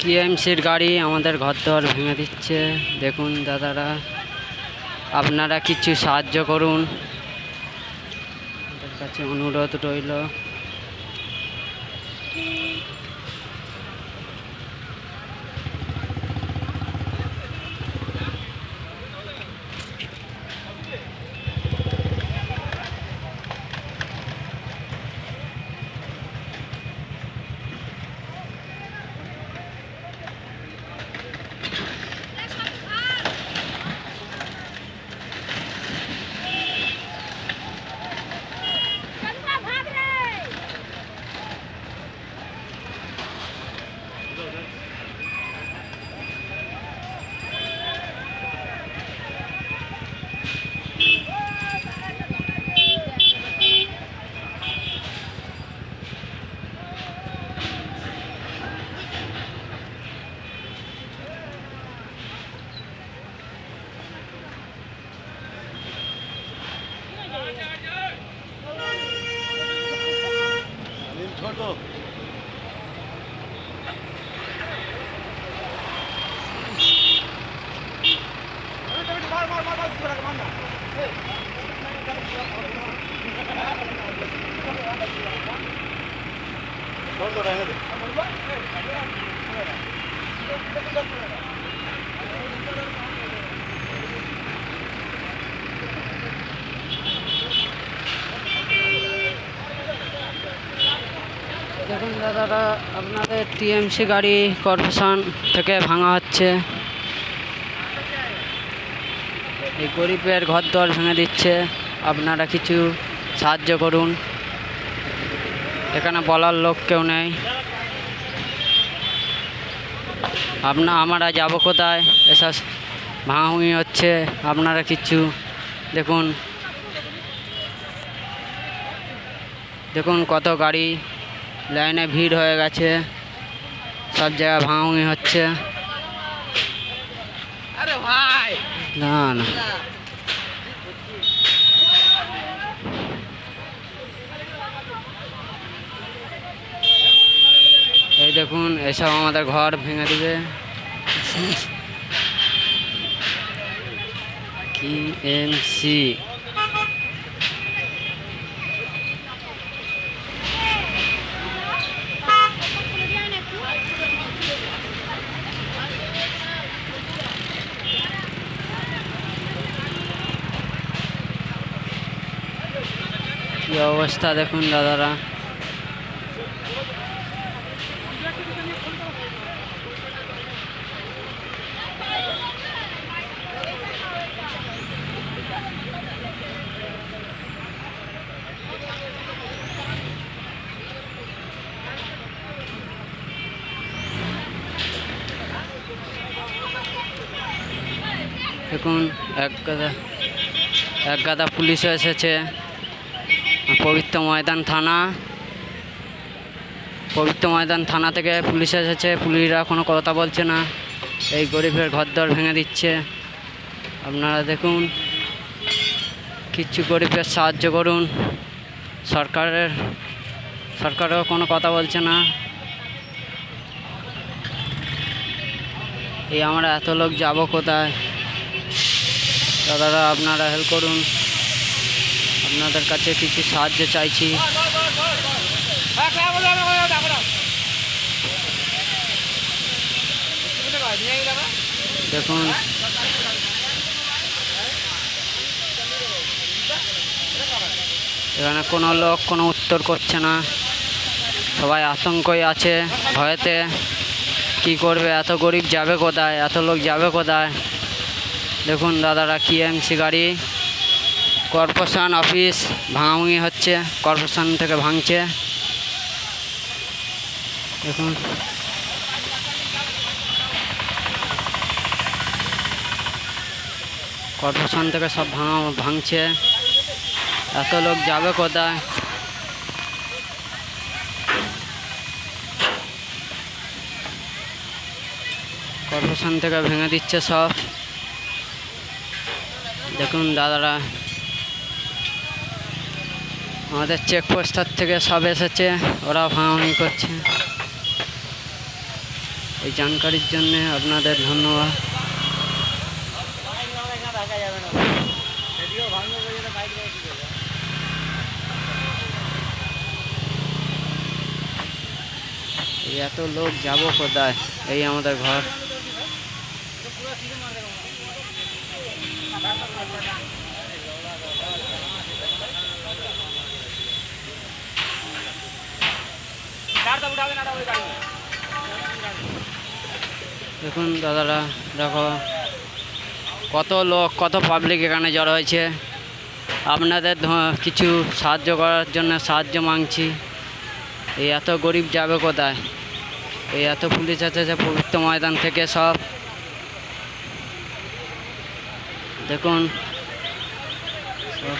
টিএমসির গাড়ি আমাদের ঘরদোর ভেঙে দিচ্ছে। দেখুন দাদারা, আপনারা কিছু সাহায্য করুন, আমাদের কাছে অনুরোধ রইল। দেখুন দাদারা, আপনাদের টিএমসি গাড়ি কর্পোরেশন থেকে ভাঙা হচ্ছে। এই গরিবের ঘরদোর ভেঙে দিচ্ছে, আপনারা কিছু সাহায্য করুন। এখানে বলার লোক কেউ নেই। আমরা যাবো কোথায়? এসব ভাঙাভুঙি হচ্ছে, আপনারা কিছু দেখুন। দেখুন কত গাড়ি লাইনে ভিড় হয়ে গেছে, সব জায়গায় ভাঙাভুঙি হচ্ছে। আরে ভাই না না, এই দেখুন এসব আমাদের ঘর ভেঙে দিবে। টিএমসি কি অবস্থা দেখুন দাদারা। দেখুন এক গাদা পুলিশ এসেছে। পবিত্র ময়দান থানা থেকে পুলিশ এসেছে। পুলিশরা কোনো কথা বলছে না, এই গরিবের ঘরদোর ভেঙে দিচ্ছে। আপনারা দেখুন, কিছু গরিবের সাহায্য করুন। সরকারও কোনো কথা বলছে না। এই আমরা এত লোক যাব কোথায়? দাদারা আপনারা হেল্প করুন, আপনাদের কাছে কিছু সাহায্য চাইছি। দেখুন এখানে কোনো লোক কোনো উত্তর করছে না, সবাই আতঙ্কই আছে, ভয়েতে। কি করবে? এত গরিব যাবে কোথায়? এত লোক যাবে কোথায়? দেখুন দাদারা, টিএমসি গাড়ি কর্পোরেশন অফিস ভাঙাভাঙি হচ্ছে, কর্পোরেশন থেকে ভাঙছে। দেখুন কর্পোরেশন থেকে সব ভাঙছে। এত লোক যাবে কোথায়? কর্পোরেশন থেকে ভেঙে দিচ্ছে সব। দেখুন দাদারা, আমাদের চেকপোস্টার থেকে সব এসেছে, ওরা ভাঙাভাঙি করছে। এই জানকারির জন্য আপনাদের ধন্যবাদ। এই এত লোক যাব কোথায়? এই আমাদের ঘর। দেখুন দাদারা, দেখো কত লোক, কত পাবলিক এখানে জড়ো হয়েছে। আপনাদের কিছু সাহায্য করার জন্য সাহায্য মাংছি। এই এত গরিব যাবে কোথায়? এই এত পুলিশ আছে যে পবিত্র ময়দান থেকে সব। দেখুন সব